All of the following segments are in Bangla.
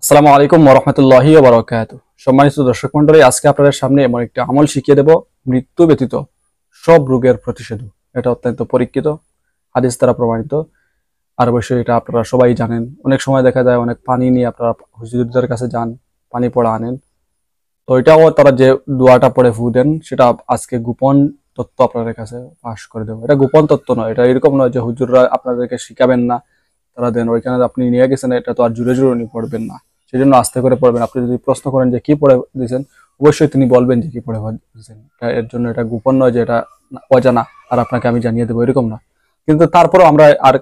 আসসালামু আলাইকুম ওয়া রাহমাতুল্লাহি ওয়া বারাকাতুহু। সম্মানিত দর্শক মণ্ডলী, আজকে আপনাদের সামনে এমন একটা আমল শিখিয়ে দেব, মৃত্যু ব্যতীত সব রোগের প্রতিষেধক। এটা অত্যন্ত পরীক্ষিত, হাদিস দ্বারা প্রমাণিত। আর অবশ্যই এটা আপনারা সবাই জানেন। অনেক সময় দেখা যায় অনেক পানি নিয়ে আপনারা হুজুরদের কাছে যান, পানি পড়া আনেন। তো এটাও তারা যে দোয়াটা পড়ে ফু দেন, সেটা আজকে গোপন তথ্য আপনাদের কাছে ফাঁস করে দেবো। এটা গোপন তথ্য নয়, এটা এরকম নয় যে হুজুররা আপনাদেরকে শিখাবেন না, তারা দেন ওইখানে আপনি নিয়ে গেছেন, এটা তো আর জুড়ে জুড়ে উনি পড়বেন না। সেই জন্য আস্তে করে পড়বেন। আপনি যদি প্রশ্ন করেন যে কি পড়ে দিয়েছেন, অবশ্যই তিনি বলবেন যে কি পড়ে দিয়েছেন। এর জন্য এটা গোপন নয় যে এটা অজানা আর আপনাকে আমি জানিয়ে দেবো, এরকম না। কিন্তু তারপরেও আমরা আর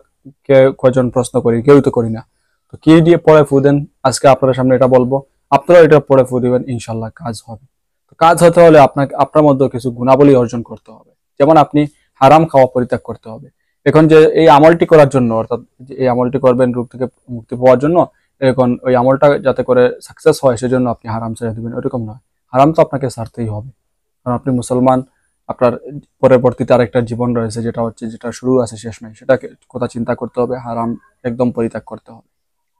কয়জন প্রশ্ন করি, কেউই তো করি না। তো কি দিয়ে পড়ে ফু দেন, আজকে আপনাদের সামনে এটা বলবো। আপনারা এটা পড়ে ফু দিবেন, ইনশাল্লাহ কাজ হবে। তো কাজ হতে হলে আপনাকে আপনার মধ্যে কিছু গুণাবলী অর্জন করতে হবে। যেমন আপনি হারাম খাওয়া পরিত্যাগ করতে হবে। এখন যে এই আমলটি করার জন্য, অর্থাৎ যে এই আমলটি করবেন রোগ থেকে মুক্তি পাওয়ার জন্য, এখন ওই আমলটা যাতে করে সাকসেস হয় সেজন্য আপনি হারাম ছেড়ে দিবেন, ওইরকম নয়। হারাম তো আপনাকে ছাড়তেই হবে, কারণ আপনি মুসলমান। আপনার পরবর্তীতে আরেকটা জীবন রয়েছে, যেটা হচ্ছে, যেটা শুরু আছে শেষ নাই, সেটাকে কথা চিন্তা করতে হবে। হারাম একদম পরিত্যাগ করতে হবে,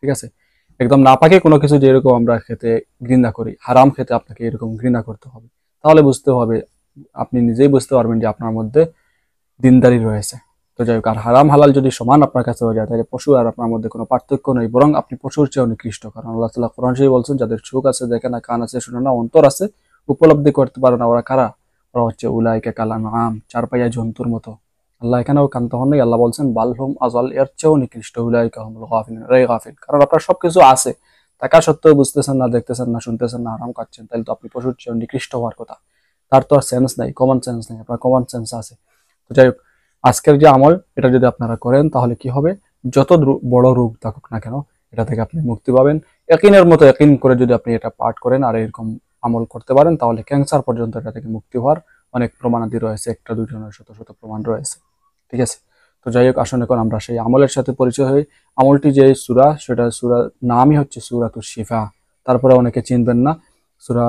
ঠিক আছে? একদম নাপাকে কোনো কিছু যেরকম আমরা খেতে ঘৃণা করি, হারাম খেতে আপনাকে এরকম ঘৃণা করতে হবে। তাহলে বুঝতে হবে, আপনি নিজেই বুঝতে পারবেন যে আপনার মধ্যে দিনদারি রয়েছে। তো যাই হোক, আর হারাম হালাল যদি সমান আপনার কাছে হয়ে যায়, তাহলে পশু আর আপনার মধ্যে কোনো পার্থক্য নেই, বরং আপনি পশুর চেয়ে নিকৃষ্ট। কারণ আল্লাহ তাআলা কোরআন শরীফে বলছেন, যাদের চোখ আছে দেখে না, কান আছে শুনে না, অন্তর আছে উপলব্ধি করতে পারে না, ওরা কারা? ওরা হচ্ছে উলাইকা কাল আনআম, চার পাইয়া জন্তুর মতো। আল্লাহ এখানেও কান্ত হন নাই, আল্লাহ বলছেন বালহুম আযাল, এর চেয়েও নিকৃষ্ট। উলাইকা হুমুল গাফিলুন, রে গাফিল। কারণ আপনার সবকিছু আছে, থাকা সত্ত্বেও বুঝতেছেন না, দেখতেছেন না, শুনতেছেন না, হারাম খাচ্ছেন, তাহলে তো আপনি পশুর চেয়েও নিকৃষ্ট হওয়ার কথা। তার তো আর সেন্স নাই, কমন সেন্স নেই। আপনার কমন সেন্স আছে। তো যাই হোক, আজকের যে আমল, এটা যদি আপনারা করেন তাহলে কি হবে? যত বড় রোগ থাকুক না কেন, এটা থেকে আপনি মুক্তি পাবেন। ইয়াকিনের মতো ইয়াকিন করে যদি আপনি এটা পাঠ করেন আর এরকম আমল করতে পারেন, তাহলে ক্যান্সার পর্যন্ত এটা থেকে মুক্তি হওয়ার অনেক প্রমাণাদি রয়েছে। একটা দুইটা নয়, শত শত প্রমাণ রয়েছে, ঠিক আছে? তো যাই হোক, আসুন এখন আমরা সেই আমলের সাথে পরিচয় হই। আমলটি যে সূরা, সেটা সূরা নামই হচ্ছে সূরাতুশ শিফা। তারপরে অনেকে চিনবেন না, সূরা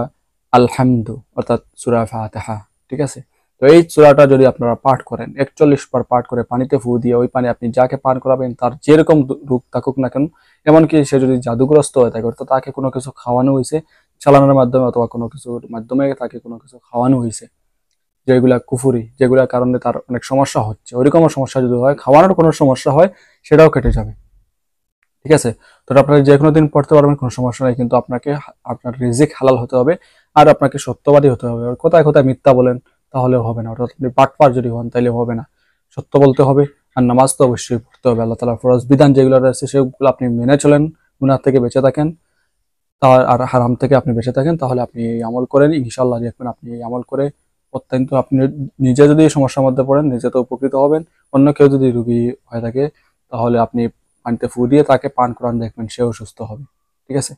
আল হামদু, অর্থাৎ সূরা ফাতিহা, ঠিক আছে? তো এই সূরাটা যদি আপনারা পাঠ করেন, ৪১ বার পাঠ করে পানিতে ফু দিয়ে, ওই পানি আপনি যাকে পান করাবেন তার যেরকম রোগ থাকুক না কেন, এমনকি সে যদি জাদুগ্রস্ত হয়ে থাকে, অর্থাৎ তাকে কোনো কিছু খাওয়ানো হয়েছে চালানোর মাধ্যমে, অথবা কোনো কিছুর মাধ্যমে তাকে কোনো কিছু খাওয়ানো হয়েছে, যেগুলা কুফুরি, যেগুলোর কারণে তার অনেক সমস্যা হচ্ছে, ওইরকম সমস্যা যদি হয়, খাওয়ানোর কোনো সমস্যা হয়, সেটাও কেটে যাবে, ঠিক আছে? তো এটা আপনারা যে কোনো দিন পড়তে পারবেন, কোনো সমস্যা নাই। কিন্তু আপনাকে আপনার রিজিক হালাল হতে হবে, আর আপনাকে সত্যবাদী হতে হবে। আর কোথায় কোথায় মিথ্যা বলেন, তাহলেও হবে না। অর্থাৎ আপনি বাটপার যদি হন, তাইলে হবে না। সত্য বলতে হবে, আর নামাজ তো অবশ্যই পড়তে হবে। আল্লাহ তাআলার ফরজ বিধান যেগুলো রয়েছে, সেগুলো আপনি মেনে চলেন, গুনাহ থেকে বেঁচে থাকেন, আর হারাম থেকে আপনি বেঁচে থাকেন, তাহলে আপনি এই আমল করেন, ইনশাআল্লাহ দেখবেন আপনি এই আমল করে অত্যন্ত, আপনি নিজে যদি এই সমস্যার মধ্যে পড়েন, নিজে তো উপকৃত হবেন। অন্য কেউ যদি রোগী হয়ে থাকে, তাহলে আপনি পানিতে ফু দিয়ে তাকে পান করান, দেখবেন সেও সুস্থ হবে, ঠিক আছে?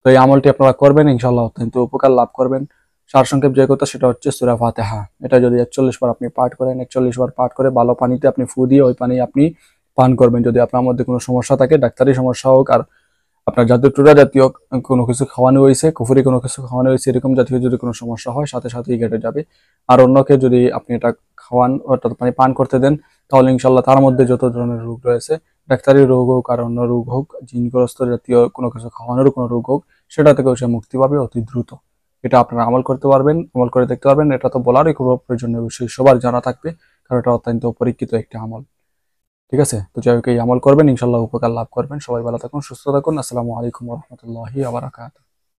তো এই আমলটি আপনারা করবেন, ইনশাআল্লাহ অত্যন্ত উপকার লাভ করবেন। সারসংক্ষেপ যে কথা, সেটা হচ্ছে সূরা ফাতিহা। এটা যদি ৪১ বার আপনি পাঠ করেন, ৪১ বার পাঠ করে ভালো পানিতে আপনি ফু দিয়ে ওই পানি আপনি পান করবেন। যদি আপনার মধ্যে কোনো সমস্যা থাকে, ডাক্তারি সমস্যা হোক, আর আপনার জাদু টুরা জাতীয় কোনো কিছু খাওয়ানো হয়েছে, কুফুরি কোনো কিছু খাওয়ানো হয়েছে, এরকম জাতীয় যদি কোনো সমস্যা হয়, সাথে সাথেই কেটে যাবে। আর অন্যকে যদি আপনি এটা খাওয়ান, অর্থাৎ পানি পান করতে দেন, তাহলে ইনশাল্লাহ তার মধ্যে যত ধরনের রোগ রয়েছে, ডাক্তারি রোগ হোক আর অন্য রোগ হোক, জিনগ্রস্ত জাতীয় কোনো কিছু খাওয়ানোর কোনো রোগ হোক, সেটা থেকেও সে মুক্তি পাবে অতি দ্রুত। এটা আপনারা আমল করতে পারবেন, আমল করে দেখতে পারবেন। এটা তো বলারই কোনো প্রয়োজন নেই, অবশ্যই সবার জানা থাকবে, কারণ এটা অত্যন্ত পরীক্ষিত একটা আমল, ঠিক আছে? তো যাই হোক, এই আমল করবেন, ইনশাল্লাহ উপকার লাভ করবেন। সবাই ভালো থাকুন, সুস্থ থাকুন। আসসালামু আলাইকুম ওয়া রাহমাতুল্লাহি ওয়া বারাকাতুহু।